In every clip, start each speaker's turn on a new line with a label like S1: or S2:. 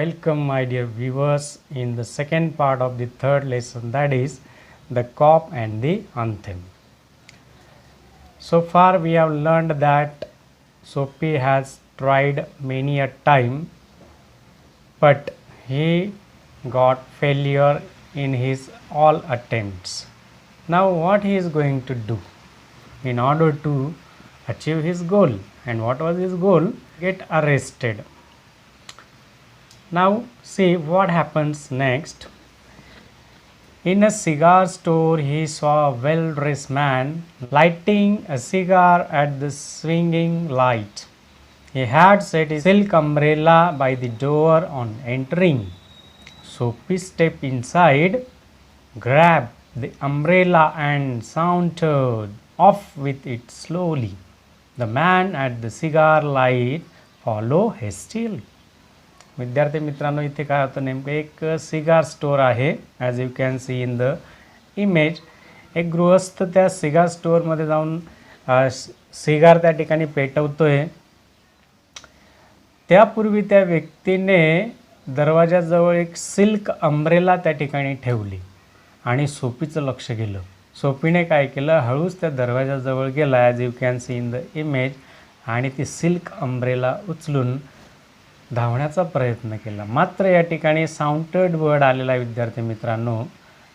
S1: welcome my dear viewers in the second part of the third lesson, that is the cop and the anthem. So far we have learned that Soapy has tried many a time, but he got failure in his all attempts. Now what he is going to do in order to achieve his goal? And what was his goal? Get arrested. Now see what happens next. In a cigar store, he saw a well-dressed man lighting a cigar at the swinging light. He had set his silk umbrella by the door on entering. Soapy stepped inside, grabbed the umbrella and sauntered off with it slowly. The man at the cigar light followed hastily. विद्यार्थी मित्रांनो, इथे काय होतं, नेमकं एक cigar store आहे. As you can see in the image. एक गृहस्थ त्या सिगार स्टोअरमध्ये जाऊन सिगार त्या ठिकाणी पेटवतोय. त्यापूर्वी त्या व्यक्तीने दरवाजाजवळ एक सिल्क अंब्रेला त्या ठिकाणी ठेवली आणि सोपीचं लक्ष गेलं. सोपीने काय केलं, हळूच त्या दरवाजाजवळ गेला, as you can see in the image, आणि ती सिल्क अंब्रेला उचलून धावण्याचा प्रयत्न केला. मात्र या ठिकाणी साऊंटेड वर्ड आलेला आहे विद्यार्थी मित्रांनो.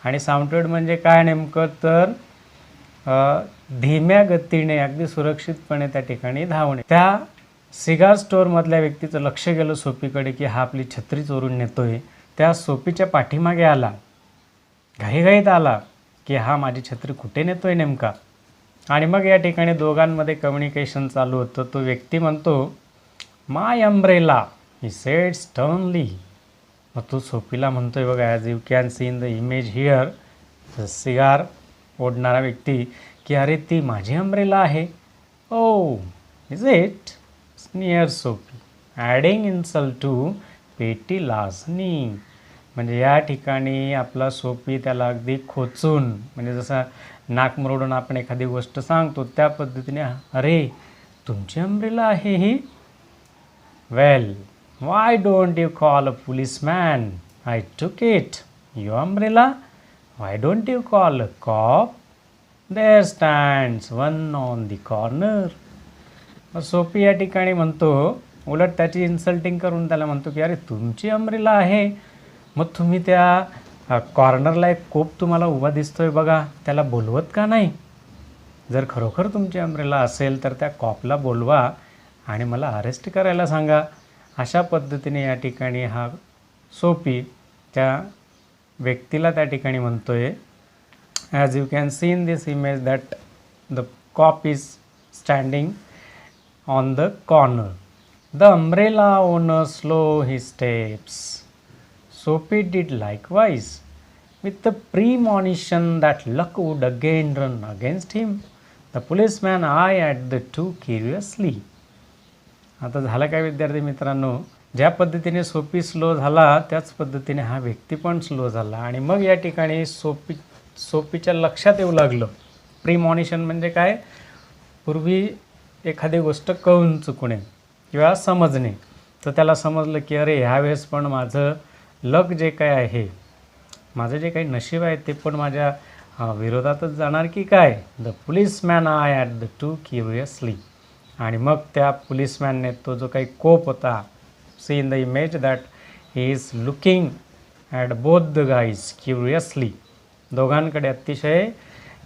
S1: आणि साऊंटेड म्हणजे काय नेमकं, तर धीम्या गतीने अगदी सुरक्षितपणे त्या ठिकाणी धावणे. त्या सिगार स्टोअरमधल्या व्यक्तीचं लक्ष गेलं सोपीकडे की हा आपली छत्री चोरून नेतोय. त्या सोपीच्या पाठीमागे आला, घाईघाईत आला की हा माझी छत्री कुठे नेतोय नेमका. आणि मग या ठिकाणी दोघांमध्ये कम्युनिकेशन चालू होतं. तो व्यक्ती म्हणतो, my umbrella, he said sternly. मग तो सोपीला म्हणतोय बघा, as you can see in the image here, cigar ओढणारा व्यक्ती, की अरे ती माझी अम्ब्रेला आहे. ओ इज इट, स्नियर सोपी, ॲडिंग इन्सल्ट टू पेटी लाजनी. म्हणजे या ठिकाणी आपला सोपी त्याला अगदी खोचून, म्हणजे जसं नाक मुरडून आपण एखादी गोष्ट सांगतो त्या पद्धतीने, अरे तुमची अम्ब्रेला आहे ही. Well, why don't you call a policeman? I took it. Your umbrella? Why don't you call a cop? There stands one on the corner. मग सोपी या ठिकाणी म्हणतो, उलट त्याची इन्सल्टिंग करून त्याला म्हणतो की अरे तुमची अम्ब्रेला आहे, मग तुम्ही त्या कॉर्नरला एक कोप तुम्हाला उभा दिसतोय बघा, त्याला बोलवत का नाही? जर खरोखर तुमची अम्ब्रेला असेल तर त्या कॉपला बोलवा आणि मला अरेस्ट करायला सांगा. अशा पद्धतीने या ठिकाणी हा सोपी त्या व्यक्तीला त्या ठिकाणी म्हणतोय. As you can see in this image that the cop is standing on the corner. The umbrella owner slow his steps. Soapy did likewise with the premonition that luck would again run against him. The policeman eye at the two curiously. आता झालं काय विद्यार्थी मित्रांनो, ज्या पद्धतीने सोपी slow झाला त्याच पद्धतीने हा व्यक्ती पण स्लो झाला. आणि मग या ठिकाणी सोपीच्या लक्षात येऊ लागलं. प्रीमॉनिशन म्हणजे काय, पूर्वी एखादी गोष्ट कळून चुकणे किंवा समजणे. तर त्याला समजलं की अरे ह्यावेळेस पण माझं लक जे काय आहे, माझं जे काही नशीब आहे ते पण माझ्या विरोधातच जाणार की काय. The policeman eye at the two curiously. आणि मग त्या पुलिसमॅनने तो जो काही कोप होता, see in the image that he is looking at both the guys curiously. दोघांकडे अतिशय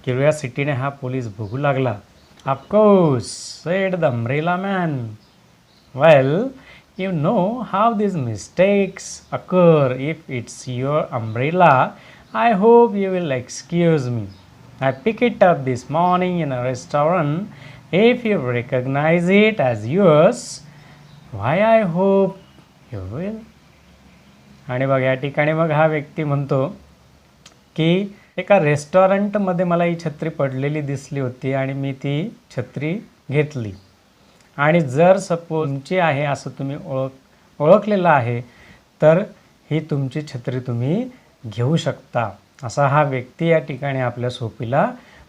S1: क्युरियासिटीने हा पोलीस बघू लागला. Of course said the umbrella man. Well, you know how these mistakes occur. If it's your umbrella, I hope you will excuse me. I picked it up this morning in a restaurant. If you recognize it as yours, why I hope you will. आणि बघ या ठिकाणी मग हा व्यक्ती म्हणतो की एका रेस्टॉरंटमध्ये मला ही छत्री पडलेली दिसली होती आणि मी ती छत्री घेतली. आणि जर सपोज तुमची आहे असं तुम्ही ओळखलेलं आहे तर ही तुमची छत्री तुम्ही घेऊ शकता, असा हा व्यक्ती या ठिकाणी आपल्या सोपीला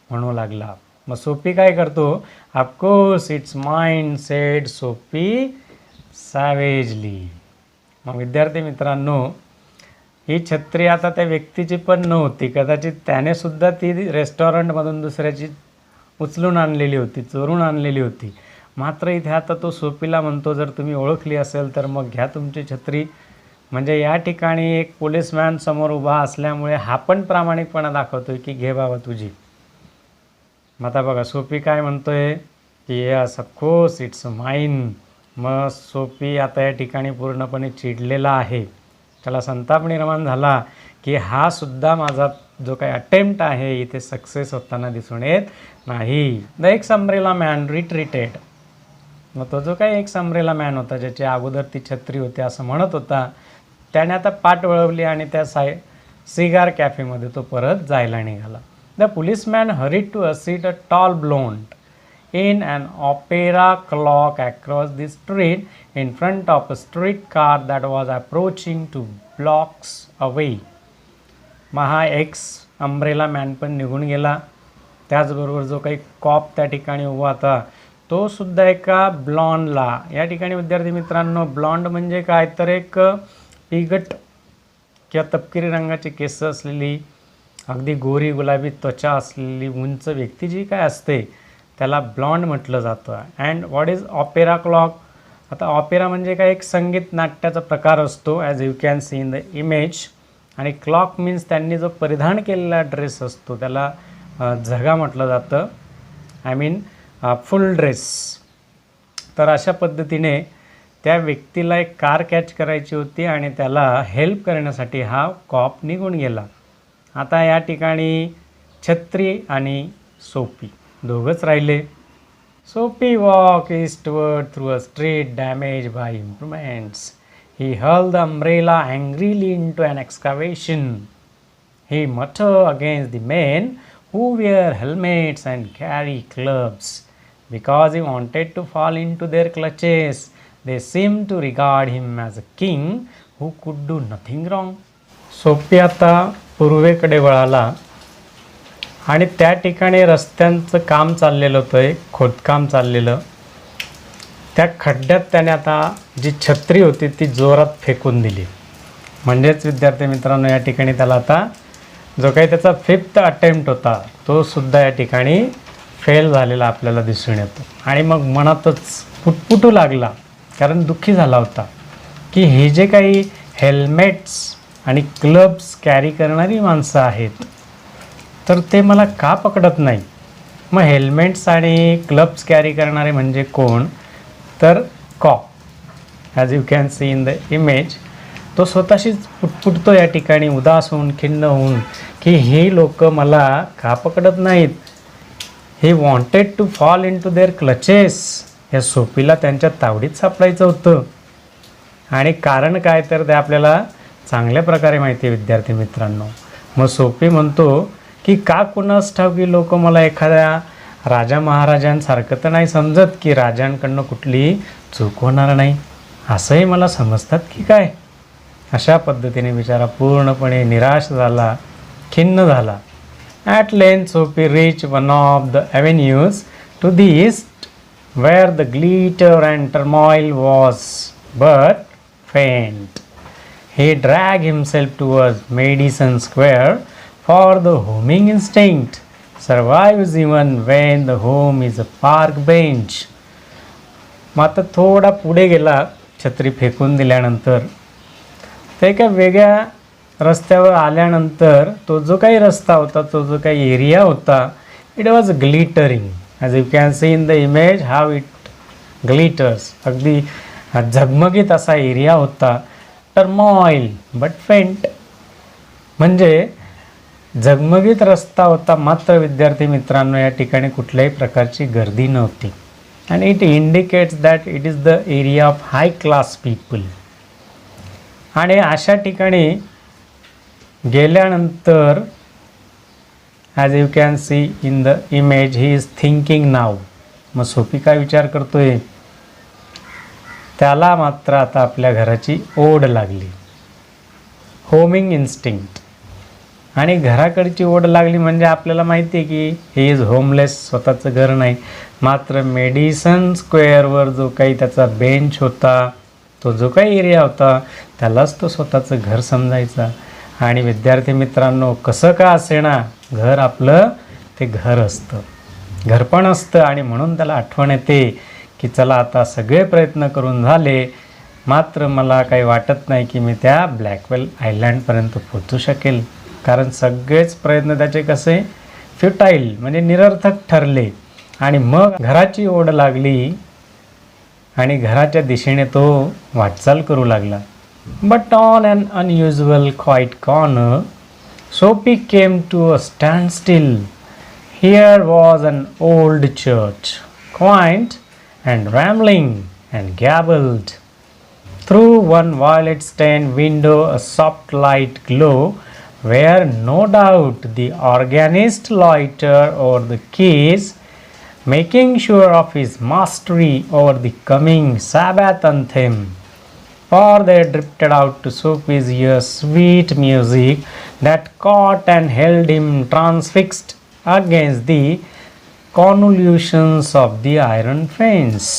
S1: म्हणू लागला. मग सोपी काय करतो, ऑफकोर्स इट्स माइन सेड सोपी सॅवेजली. मग विद्यार्थी मित्रांनो, ही छत्री आता त्या व्यक्तीची पण नव्हती, कदाचित त्याने सुद्धा ती रेस्टॉरंटमधून दुसऱ्याची उचलून आणलेली होती, चोरून आणलेली होती. मात्र इथे आता तो सोपीला म्हणतो, जर तुम्ही ओळखली असेल तर मग घ्या तुमची छत्री. म्हणजे या ठिकाणी एक पोलीसमॅन समोर उभा असल्यामुळे हा पण प्रामाणिकपणा दाखवतोय की घे बाबा तुझी. मग आता बघा सोपी काय म्हणतोय की यस ऑफकोर्स इट्स माईन. मग सोपी आता या ठिकाणी पूर्णपणे चिडलेला आहे, त्याला संताप निर्माण झाला की हा सुद्धा माझा जो काही अटेम्प्ट आहे इथे सक्सेस होताना दिसून येत नाही. The x umbrella man retreated. मग तो जो काही एक्स अम्ब्रेला मॅन होता, ज्याच्या अगोदर ती छत्री होती असं म्हणत होता, त्याने आता पाठ वळवली आणि त्या सिगार कॅफेमध्ये तो परत जायला निघाला. The policeman hurried to assist a tall blonde in an opera clock across the street in front of a streetcar that was approaching 2 blocks away. Maha x umbrella man पण निघून गेला. त्याचबरोबर जो काही कॉप त्या ठिकाणी उभा होता तो सुद्धा एका ब्लॉन्डला, या ठिकाणी विद्यार्थी मित्रांनो ब्लॉन्ड म्हणजे काय तर एक पिगट किंवा तपकिरी रंगाची केस असलेली, अगदी गोरी गुलाबी त्वचा असलेली उंच व्यक्ती जी काय असते त्याला ब्लॉन्ड म्हटलं जातं. And what is opera clock? आता ऑपेरा म्हणजे काय, एक संगीत नाट्याचा प्रकार असतो as you can see in the image. आणि क्लॉक मीन्स त्यांनी जो परिधान केलेला ड्रेस असतो त्याला झगा म्हटलं जातं, आय मीन फुल ड्रेस. तर अशा पद्धतीने त्या व्यक्तीला एक कार कॅच करायची होती आणि त्याला हेल्प करण्यासाठी हा कॉप निघून गेला. आता या ठिकाणी छत्री आणि सोपी दोघंच राहिले. Soapy walk eastward through a street damage by improvements. He hurled the umbrella angrily into an excavation. He muttered against the men who wear helmets and carry clubs because he wanted to fall into their clutches. They seemed to regard him as a king who could do nothing wrong. सोपी आता पूर्वेकडे वळाला आणि त्या ठिकाणी रस्त्यांचं काम चाललेलं होतं, एक खोदकाम चाललेलं. त्या खड्ड्यात त्याने आता जी छत्री होती ती जोरात फेकून दिली. म्हणजेच विद्यार्थी मित्रांनो या ठिकाणी त्याला आता जो काही त्याचा 5th अटेम्प्ट होता तो सुद्धा या ठिकाणी फेल झालेला आपल्याला दिसून येतो. आणि मग मनातच पुटपुटू लागला, कारण दुःखी झाला होता की हे जे काही हेल्मेट्स आणि क्लब्स कॅरी करणारी माणसं आहेत तर ते मला का पकडत नाही. मग हेल्मेट्स आणि क्लब्स कॅरी करणारे म्हणजे कोण, तर cop. As you can see in the image तो स्वतःशीच पुटपुटतो या ठिकाणी, उदास होऊन खिन्न होऊन की हे लोक मला का पकडत नाहीत. हे wanted to fall into their clutches. या सोपीला त्यांच्या तावडीत सापडायचं होतं. आणि कारण काय तर ते आपल्याला चांगल्या प्रकारे माहिती आहे विद्यार्थी मित्रांनो. मग सोपी म्हणतो की का कुणास ठाऊक की लोक मला एखाद्या राजा महाराजांसारखं तर नाही समजत की राजांकडनं कुठली चूक होणार नाही, असंही मला समजतात की काय. अशा पद्धतीने बिचारा पूर्णपणे निराश झाला, खिन्न झाला. At length Soapy reach one of the avenues to the east where the glitter and turmoil was but faint. he dragged himself towards Madison Square, for the homing instinct survives even when the home is a park bench. मात्र थोडा पुढे गेला छत्री फेकून दिल्यानंतर. ते एका वेगळ्या रस्त्यावर आल्यानंतर तो जो काही रस्ता होता, तो जो काही एरिया होता, it was glittering. As you can see in the image how it glitters. अगदी झगमगीत असा एरिया होता. टर्मॉइल बट फेंट म्हणजे झगमगीत रस्ता होता, मात्र विद्यार्थी मित्रांनो या ठिकाणी कुठल्याही प्रकारची गर्दी नव्हती. and it indicates that it is the area of high class people. आणि अशा ठिकाणी गेल्यानंतर as you can see in the image he is thinking now. मग सोपी काय विचार करतोय, त्याला मात्र आता आपल्या घराची ओढ लागली, होमिंग इन्स्टिंक्ट. आणि घराकडची ओढ लागली म्हणजे आपल्याला माहिती आहे की ही इज होमलेस, स्वतःचं घर नाही. मात्र मेडिसन स्क्वेअरवर जो काही त्याचा बेंच होता तो जो काही एरिया होता त्यालाच तो स्वतःचं घर समजायचा. आणि विद्यार्थी मित्रांनो, कसं का असेना, घर आपलं ते घर असतं, घरपण असतं. आणि म्हणून त्याला आठवण येते की चला आता सगळे प्रयत्न करून झाले, मात्र मला काही वाटत नाही की मी त्या ब्लॅकवेल आयलँडपर्यंत पोचू शकेल. कारण सगळेच प्रयत्न त्याचे कसे फ्युटाईल म्हणजे निरर्थक ठरले. आणि मग घराची ओढ लागली आणि घराच्या दिशेने तो वाटचाल करू लागला. But on an unusual quiet corner Soapy came to a stand still. Here was an old church, quaint and rambling and gabled. Through one violet stained window a soft light glow, where no doubt the organist loitered over the keys, making sure of his mastery over the coming Sabbath anthem. For there drifted out to Sophie's ears sweet music that caught and held him transfixed against the convolutions of the iron fence.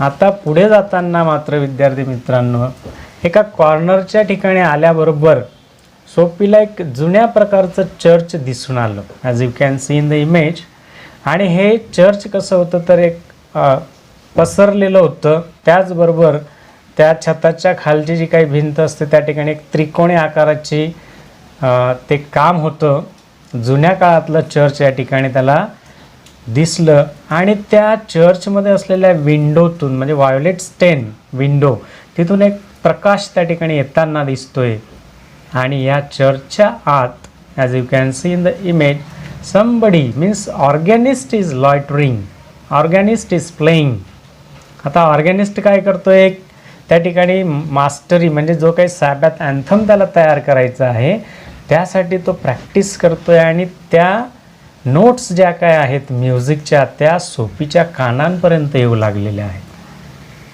S1: आता पुढे जाताना मात्र विद्यार्थी मित्रांनो, एका कॉर्नरच्या ठिकाणी आल्याबरोबर सोफीला एक जुन्या प्रकारचं चर्च दिसून आलं, as you can see in the image. आणि हे चर्च कसं होतं तर एक पसरलेलं होतं. त्याचबरोबर त्या छताच्या खालची जी काही भिंत असते त्या ठिकाणी एक त्रिकोणी आकाराची ते काम होतं. जुन्या काळातलं चर्च या ठिकाणी त्याला दिसलं. आणि त्या चर्चमध्ये असलेल्या विंडोतून म्हणजे व्हायोलेट स्टेन विंडो तिथून एक प्रकाश त्या ठिकाणी येताना दिसतोय. आणि या चर्चच्या आत as you can see in the image somebody means organist is loitering, organist is playing. आता ऑर्गॅनिस्ट काय करतोय, त्या ठिकाणी मास्टरी म्हणजे जो काही सॅबॅथ अँथम त्याला तयार करायचा आहे त्यासाठी तो प्रॅक्टिस करतोय. आणि त्या नोट्स ज्या काय आहेत म्युझिकच्या त्या सोफीच्या कानांपर्यंत येऊ लागलेल्या आहेत.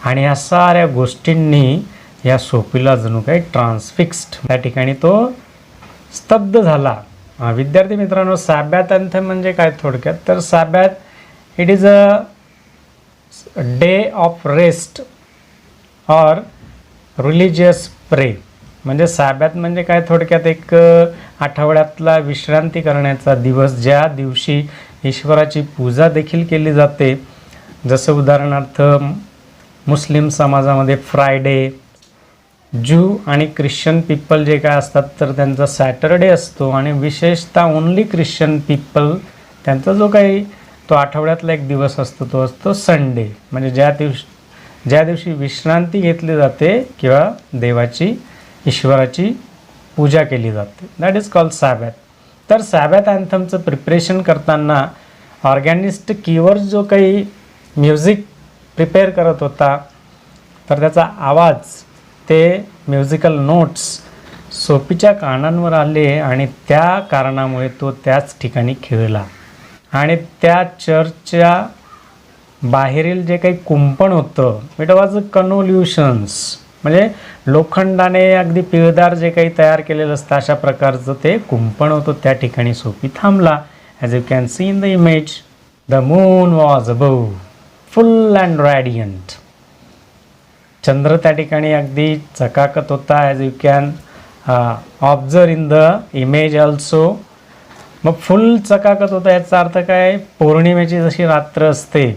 S1: आणि या साऱ्या गोष्टींनी या सोफीला जणू काही ट्रान्सफिक्स्ड, त्या ठिकाणी तो स्तब्ध झाला. विद्यार्थी मित्रांनो, सॅबॅथ अँथम म्हणजे काय थोडक्यात तर Sabbath it is a day of rest or religious pray. म्हणजे सॅबॅथ म्हणजे काय थोडक्यात एक आठवड्यातला विश्रांती करण्याचा दिवस, ज्या दिवशी ईश्वराची पूजा देखील केली जाते. जसं उदाहरणार्थ मुस्लिम समाजामध्ये फ्रायडे, ज्यू आणि ख्रिश्चन पीपल जे काय असतात तर त्यांचा सॅटरडे असतो. आणि विशेषतः ओन्ली ख्रिश्चन पीपल त्यांचा जो काही तो आठवड्यातला एक दिवस असतो तो असतो संडे. म्हणजे ज्या दिवशी विश्रांती घेतली जाते किंवा देवाची ईश्वराची पूजा केली जाते, दॅट इज कॉल्ड सॅबॅथ. तर सॅबॅथ अँथमचं प्रिपरेशन करताना ऑर्गॅनिस्ट कीवर जो काही म्युझिक प्रिपेअर करत होता तर त्याचा आवाज, ते म्युझिकल नोट्स सोफीच्या कानांवर आले आणि त्या कारणामुळे तो त्याच ठिकाणी खेळला. आणि त्या चर्चच्या बाहेरील जे काही कुंपण होतं इट वॉज अ कन्व्होल्युशन्स, म्हणजे लोखंडाने अगदी पिळदार जे काही तयार केलेलं असतं अशा प्रकारचं ते कुंपण होतं. त्या ठिकाणी सोफी थांबला. As you can see in the image the moon was above full and radiant. चंद्र त्या ठिकाणी अगदी चकाकत होता, as you can observe in the image also. मग फुल चकाकत होता याचा अर्थ काय, पौर्णिमेची जशी रात्र असते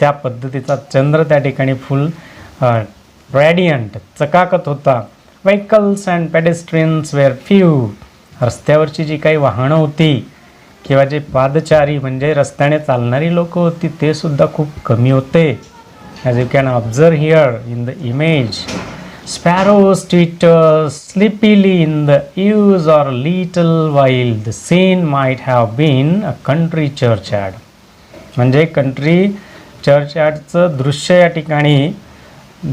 S1: त्या पद्धतीचा चंद्र त्या ठिकाणी फुल रॅडियंट चकाकत होता. Vehicles and pedestrians were few. रस्त्यावरची जी काही वाहनं होती किंवा जे पादचारी म्हणजे रस्त्याने चालणारी लोक होती ते सुद्धा खूप कमी होते. As you can observe here in the image sparrows twitter sleepily in the use or little while the scene might have been a country churchyard. म्हणजे कंट्री चर्चयार्डचं दृश्य या ठिकाणी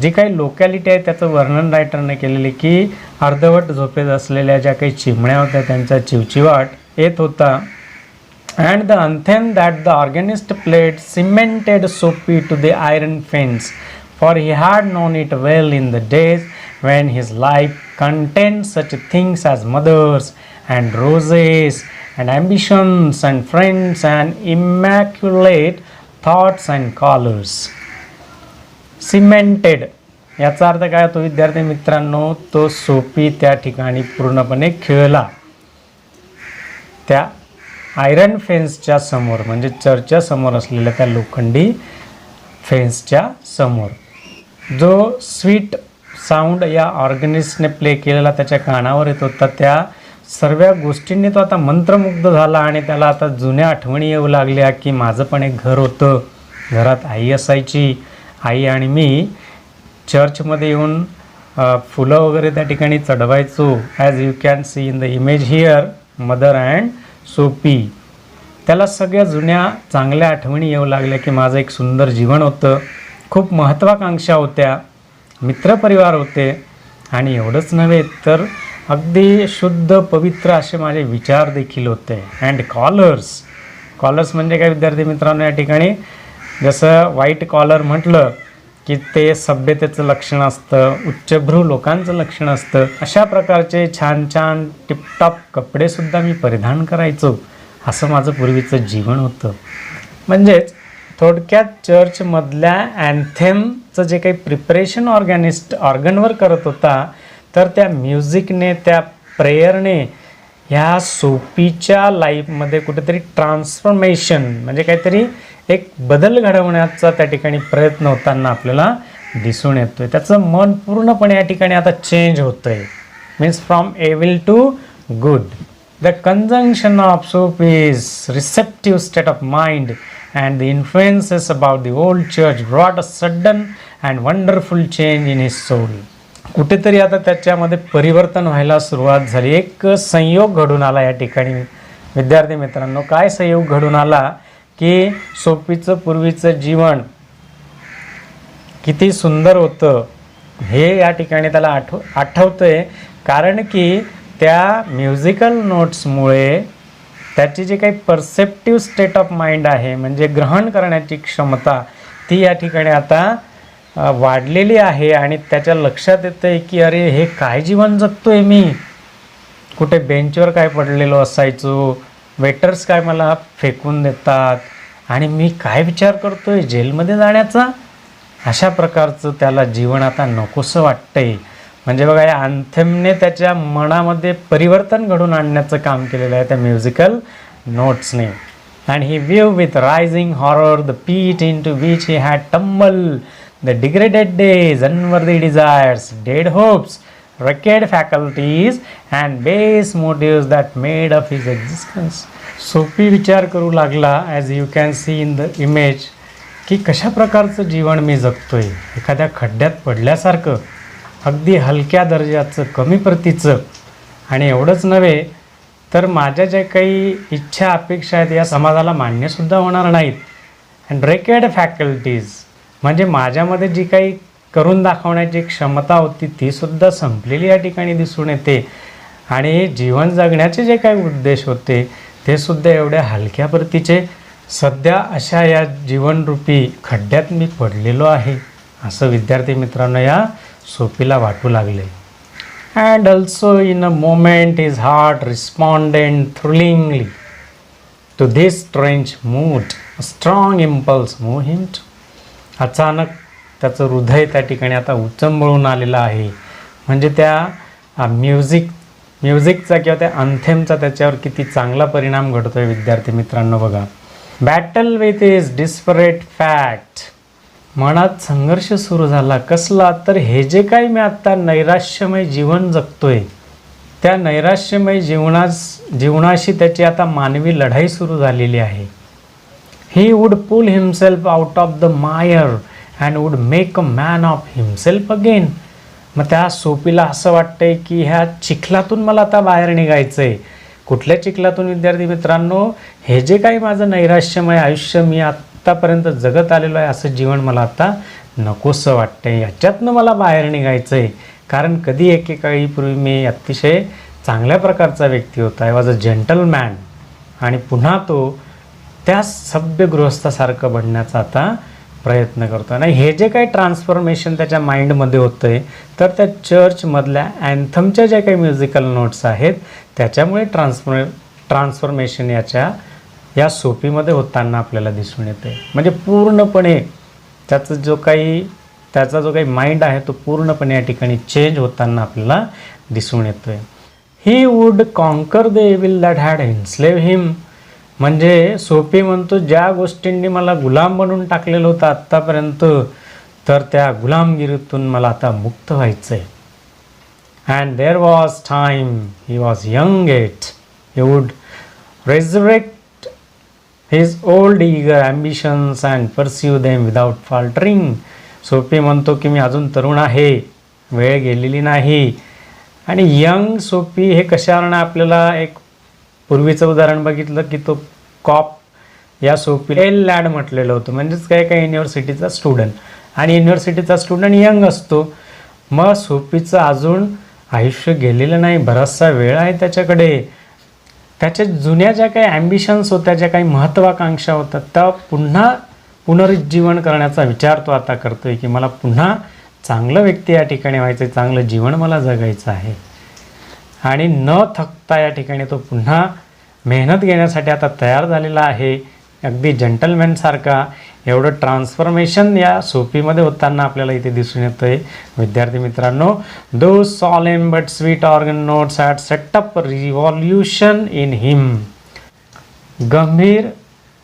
S1: जी काही लोकॅलिटी आहे त्याचं वर्णन रायटरने केलेले की अर्धवट झोपेत असलेल्या ज्या काही चिमण्या होत्या त्यांचा चिवचिवाट येत होता. And the anthem that the organist played cemented Soapy to the iron fence, for he had known it well in the days when his life contained such things as mothers and roses and ambitions and friends and immaculate thoughts and colors. Cemented याचा अर्थ काय होतो विद्यार्थी मित्रांनो, तो सोपी त्या ठिकाणी पूर्णपणे खिळला. त्या आयरन फेन्सच्या समोर म्हणजे चर्चच्या समोर असलेल्या त्या लोखंडी फेन्सच्या समोर जो स्वीट साऊंड या ऑर्गनिस्टने प्ले केलेला त्याच्या कानावर येत होता, त्या सर्व गोष्टींनी तो आता मंत्रमुग्ध झाला आणि त्याला आता जुन्या आठवणी येऊ लागल्या की माझं पण एक घर होतं, घरात आई असायची, आई आणि मी चर्चमध्ये येऊन फुलं वगैरे त्या ठिकाणी चढवायचो. As you can see in the image here, mother and Soapy. त्याला सगळ्या जुन्या चांगल्या आठवणी येऊ लागल्या की माझं एक सुंदर जीवन होतं, खूप महत्त्वाकांक्षा होत्या, मित्रपरिवार होते आणि एवढंच नव्हे तर अगदी शुद्ध पवित्र असे माझे विचार देखील होते. अँड कॉलर्स म्हणजे काय विद्यार्थी मित्रांनो, या ठिकाणी जसं व्हाईट कॉलर म्हटलं की ते सभ्यतेचं लक्षण असतं, उच्चभ्रू लोकांचं लक्षण असतं. अशा प्रकारचे छान छान टिपटॉप कपडेसुद्धा मी परिधान करायचो. असं माझं पूर्वीचं जीवन होतं. म्हणजेच थोडक्यात चर्चमधल्या अँथेमचं जे काही प्रिपरेशन ऑर्गनवर करत होता, तर त्या म्युझिकने, त्या प्रेयरने ह्या सोपीच्या लाईफमध्ये कुठेतरी ट्रान्सफॉर्मेशन म्हणजे काहीतरी एक बदल घडवण्याचा त्या ठिकाणी प्रयत्न होताना आपल्याला दिसून येतोय. त्याचं मन पूर्णपणे या ठिकाणी आता चेंज होतंय. Means from evil to good. The conjunction of Soapy's receptive state of mind and the influences about the old church brought a sudden and wonderful change in his soul. कुठेतरी आता त्याच्यामध्ये परिवर्तन व्हायला सुरुवात झाली. एक संयोग घडून आला या ठिकाणी विद्यार्थी मित्रांनो. काय संयोग घडून आला की सोपीचं पूर्वीचं जीवन किती सुंदर होतं हे या ठिकाणी त्याला आठवतंय. कारण की त्या म्युझिकल नोट्समुळे त्याची जी काही परसेप्टिव्ह स्टेट ऑफ माइंड आहे म्हणजे ग्रहण करण्याची क्षमता ती या ठिकाणी आता वाढलेली आहे आणि त्याच्या लक्षात येतं आहे की अरे हे काय जीवन जगतोय मी. कुठे बेंचवर काय पडलेलो असायचो, वेटर्स काय मला फेकून देतात आणि मी काय विचार करतोय जेलमध्ये जाण्याचा. अशा प्रकारचं त्याला जीवन आता नकोसं वाटतंय. म्हणजे बघा या अँथेमने त्याच्या मनामध्ये परिवर्तन घडून आणण्याचं काम केलेलं आहे त्या म्युझिकल नोट्सने. And he view with rising horror the pit into which he had tumble the degraded days, unworthy desires, dead hopes, wrecked faculties and base motives that made up his existence. सोपी विचार करू लागला as you can see in the image की कशा प्रकारचं जीवन मी जगतोय. एखाद्या खड्ड्यात पडल्यासारखं, अगदी हलक्या दर्जाचं, कमी प्रतीचं. आणि एवढंच नव्हे तर माझ्या ज्या काही इच्छा अपेक्षा आहेत या समाजाला मान्यसुद्धा होणार नाहीत. अँड ब्रेकेड फॅकल्टीज म्हणजे माझ्यामध्ये जी काही करून दाखवण्याची क्षमता होती तीसुद्धा संपलेली या ठिकाणी दिसून येते. आणि जीवन जगण्याचे जे काही उद्देश होते ते सुद्धा एवढ्या हलक्या प्रतीचे. सध्या अशा या जीवनरूपी खड्ड्यात मी पडलेलो आहे असं विद्यार्थी मित्रांनो या सोपीला वाटू लागले. And also in a moment his heart responded thrillingly to this strange mood. A strong impulse move him to. अचानक त्याचं हृदय त्या ठिकाणी आता उचंबळून आलेलं आहे. म्हणजे त्या म्युझिकचा किंवा त्या अँथेमचा त्याच्यावर किती चांगला परिणाम घडतो आहे विद्यार्थी मित्रांनो बघा. Battle with is desperate fact. मनात संघर्ष सुरू झाला. कसला तर हे जे काही मी आत्ता नैराश्यमय जीवन जगतोय त्या नैराश्यमय जीवनाशी त्याची आता मानवी लढाई सुरू झालेली आहे. He would pull himself out of the mire and would make a man of himself again. मग त्या सोपीला असं वाटतंय की ह्या चिखलातून मला आता बाहेर निघायचं आहे. कुठल्या चिखलातून विद्यार्थी मित्रांनो? हे जे काही माझं नैराश्यमय आयुष्य मी आत्तापर्यंत जगत आलेलो आहे असं जीवन मला आता नकोसं वाटतंय. याच्यातनं मला बाहेर निघायचं आहे. कारण कधी एकेकाळी पूर्वी मी अतिशय चांगल्या प्रकारचा व्यक्ती होता. I was a gentleman. आणि पुन्हा तो त्या सभ्य गृहस्थासारखं बनण्याचा आता प्रयत्न करतो. आणि हे जे काही ट्रान्सफॉर्मेशन त्याच्या माइंडमध्ये होतं आहे तर त्या चर्चमधल्या अँथमच्या ज्या काही म्युझिकल नोट्स आहेत त्याच्यामुळे ट्रान्सफॉर्मेशन या सोपीमध्ये होताना आपल्याला दिसून येते. म्हणजे पूर्णपणे त्याचं जो काही त्याचा जो काही माइंड आहे तो पूर्णपणे या ठिकाणी चेंज होताना आपल्याला दिसून येतोय. He would conquer the evil that had enslave him. म्हणजे सोफी म्हणतो ज्या गोष्टींनी मला गुलाम बनवून टाकलेलं होतं आत्तापर्यंत, तर त्या गुलामगिरीतून मला आता मुक्त व्हायचं आहे. And there was time he was young at he would resurrect his old eager ambitions and pursue them without faltering. Sophie म्हणतो की मी अजून तरुण आहे, वेळ गेलेली नाही. आणि यंग सोफी हे कशावरून आपल्याला एक पूर्वीचं उदाहरण बघितलं की तो कॉप या सोफीला एल लॅड म्हटलेलं होतं. म्हणजेच काय काय युनिव्हर्सिटीचा स्टुडंट, आणि युनिव्हर्सिटीचा स्टुडंट यंग असतो. मग सोफीचं अजून आयुष्य गेलेलं नाही, बराचसा वेळ आहे त्याच्याकडे. त्याच्या जुन्या ज्या काही ॲम्बिशन्स होत्या, ज्या काही महत्त्वाकांक्षा होत्या, त्या पुन्हा पुनरुज्जीवन करण्याचा विचार तो आता करतोय की मला पुन्हा चांगलं व्यक्ती या ठिकाणी व्हायचं आहे, चांगलं जीवन मला जगायचं आहे. आणि न थकता या ठिकाणी तो पुन्हा मेहनत घेण्यासाठी आता तयार झालेला आहे. अगदी जंटलमॅनसारखा एवढं ट्रान्सफॉर्मेशन या सोफीमध्ये होताना आपल्याला इथे दिसून येतं आहे. विद्यार्थी मित्रांनो, those solemn but sweet organ notes had set up revolution in him. गंभीर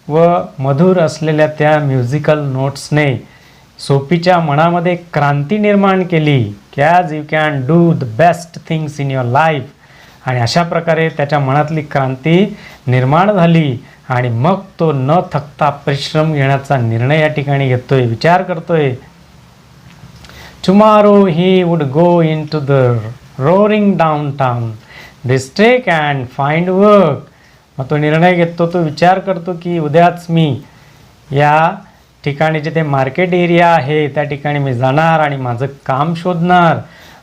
S1: व मधुर असलेल्या त्या म्युझिकल नोट्सने सोफीच्या मनामध्ये क्रांती निर्माण केली की as you can do the best things in your life. आणि अशा प्रकारे त्याच्या मनातली क्रांती निर्माण झाली आणि मग तो न थकता परिश्रम घेण्याचा निर्णय या ठिकाणी घेतोय, विचार करतोय. Tomorrow he would go into the roaring downtown district and find work. मग तो निर्णय घेतो, तो विचार करतो की उद्याच मी या ठिकाणी जिथे मार्केट एरिया आहे त्या ठिकाणी मी जाणार आणि माझं काम शोधणार.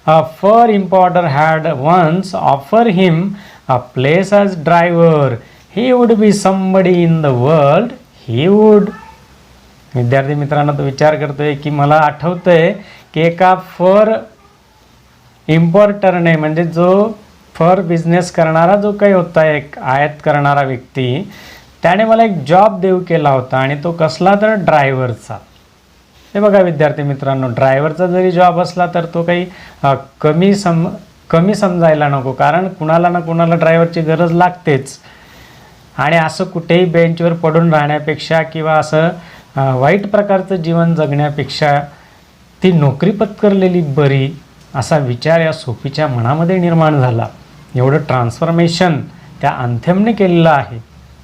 S1: A fur importer had once offer him a place as driver. He would be somebody in the world he would. विद्यार्थी मित्रांनो, तो विचार करतोय की मला आठवतंय की एका फर इम्पॉर्टरने, म्हणजे जो फर बिझनेस करणारा जो काही होता, एक आयात करणारा व्यक्ती, त्याने मला एक जॉब देऊ केला होता. आणि तो कसला, तर ड्रायव्हरचा. हे बघा विद्यार्थी मित्रांनो, ड्रायव्हरचा जरी जॉब असला तर तो काही कमी समजायला नको, कारण कुणाला ना कुणाला ड्रायव्हरची गरज लागतेच. आणि असं कुठेही बेंचवर पडून राहण्यापेक्षा किंवा असं वाईट प्रकारचं जीवन जगण्यापेक्षा ती नोकरी पत्करलेली बरी, असा विचार या सोफीच्या मनामध्ये निर्माण झाला. एवढं ट्रान्सफॉर्मेशन त्या अंथेमने केलेलं आहे,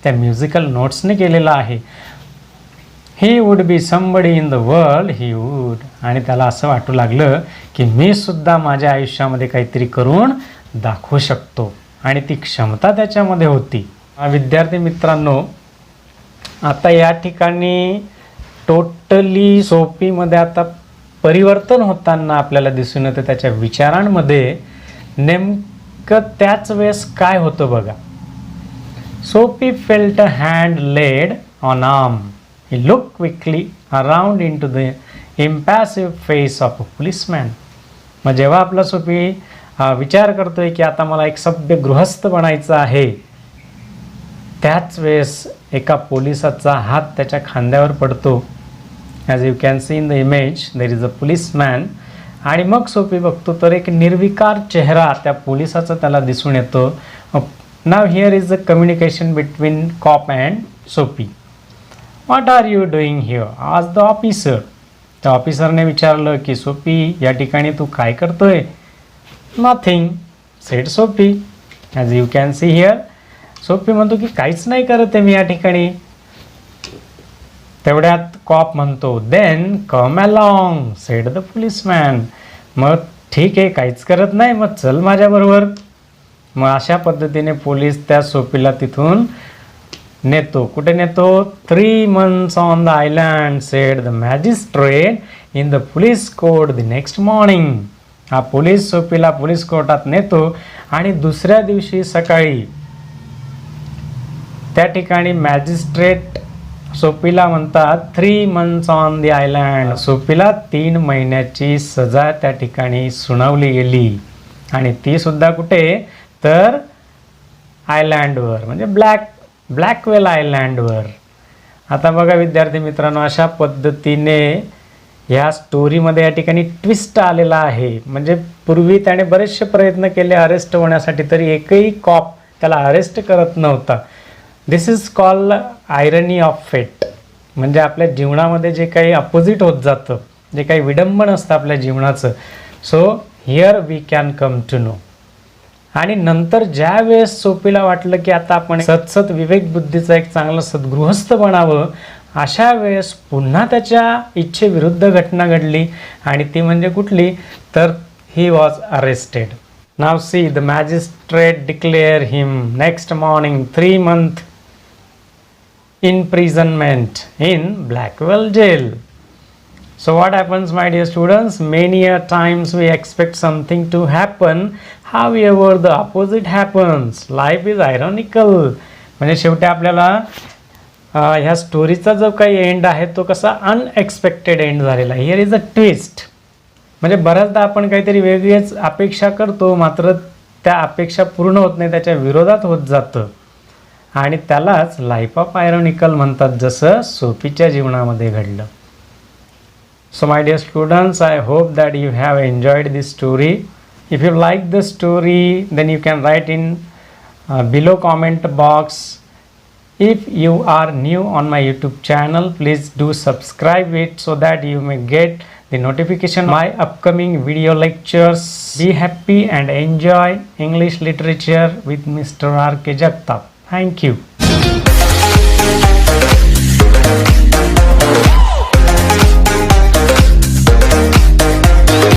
S1: त्या म्युझिकल नोट्सने केलेलं आहे. He would be somebody in the world he would. आणि त्याला असं वाटू लागलं की मी सुद्धा माझ्या आयुष्यामध्ये काहीतरी करून दाखवू शकतो, आणि ती क्षमता त्याच्यामध्ये होती. विद्यार्थी मित्रांनो, आता या ठिकाणी टोटली सोफीमध्ये आता परिवर्तन होताना आपल्याला दिसून येतं त्याच्या विचारांमध्ये. नेमकं त्याच वेळेस काय होतं बघा. Soapy felt a hand laid on arm. He look quickly around into the impassive face of a policeman. मग जेव्हा आपला सोफी विचार करतोय की आता मला एक सभ्य गृहस्थ बनायचं आहे, त्याच वेळेस एका पोलिसाचा हात त्याच्या खांद्यावर पडतो. As you can see in the image there is a policeman. आणि मग सोफी बघतो तर एक निर्विकार चेहरा त्या पोलिसाचा त्याला दिसून येतो. नाव here is a communication between cop and Sophie. What are you doing here आज द ऑफिसर. त्या ऑफिसरने विचारलं की सोफी, या ठिकाणी तू काय करतोय. Nothing sed Sophie. As you can see here. Sophie म्हणतो की काहीच नाही करत आहे मी या ठिकाणी. तेवढ्यात कॉप म्हणतो then come along said the policeman. मग ठीक आहे, काहीच करत नाही, मग चल माझ्याबरोबर. मग अशा पद्धतीने पोलीस त्या सोफीला तिथून नेतो. कुठे नेतो. 3 months on the island sed the magistrate in the police court the next morning. हा पोलीस सोफीला पोलीस कोर्टात नेतो आणि दुसऱ्या दिवशी सकाळी त्या ठिकाणी मॅजिस्ट्रेट सोफीला म्हणतात 3 months ऑन द आयलँड. सोफीला 3 महिन्याची सजा त्या ठिकाणी सुनावली गेली, आणि ती सुद्धा कुठे, तर आयलँडवर, म्हणजे ब्लॅकवेल आयलँडवर. आता बघा विद्यार्थी मित्रांनो, अशा पद्धतीने ह्या स्टोरीमध्ये या ठिकाणी ट्विस्ट आलेला आहे. म्हणजे पूर्वी त्याने बरेचसे प्रयत्न केले अरेस्ट होण्यासाठी, तरी एकही कॉप त्याला अरेस्ट करत नव्हता. दिस इज कॉल्ड आयरनी ऑफ फेट. म्हणजे आपल्या जीवनामध्ये जे काही अपोजिट होत जातं, जे काही विडंबन असतं आपल्या जीवनाचं, so here we can come to know. आणि नंतर ज्या वेळेस सोफीला वाटलं की आता आपण सतसत विवेक बुद्धीचा एक चांगला सद्गृहस्थ बनावं, अशा वेळेस पुन्हा त्याच्या इच्छेविरुद्ध घटना घडली. आणि ती म्हणजे कुठली, तर he was arrested. Now see the magistrate declare him next morning 3 months imprisonment in Blackwell jail. So what happens, my dear students? Many a times we expect something to happen, however the opposite happens. Life is ironical. म्हणजे शेवटी आपल्याला ह्या स्टोरीचा जो काही end आहे तो कसा unexpected end झालेला. Here is a twist. म्हणजे बऱ्याचदा आपण काहीतरी वेगळीच अपेक्षा करतो, मात्र त्या अपेक्षा पूर्ण होत नाही, त्याच्या विरोधात होत जातं. आणि त्यालाच लाईफ ऑफ आयरॉनिकल म्हणतात, जसं सोफीच्या जीवनामध्ये घडलं. So my dear students, I hope that you have enjoyed this story. If you like the story, then you can write in below comment box. If you are new on my YouTube channel, please do subscribe it so that you may get the notification my upcoming video lectures. Be happy and enjoy English literature with Mr. R.K. Jagtap. Thank you.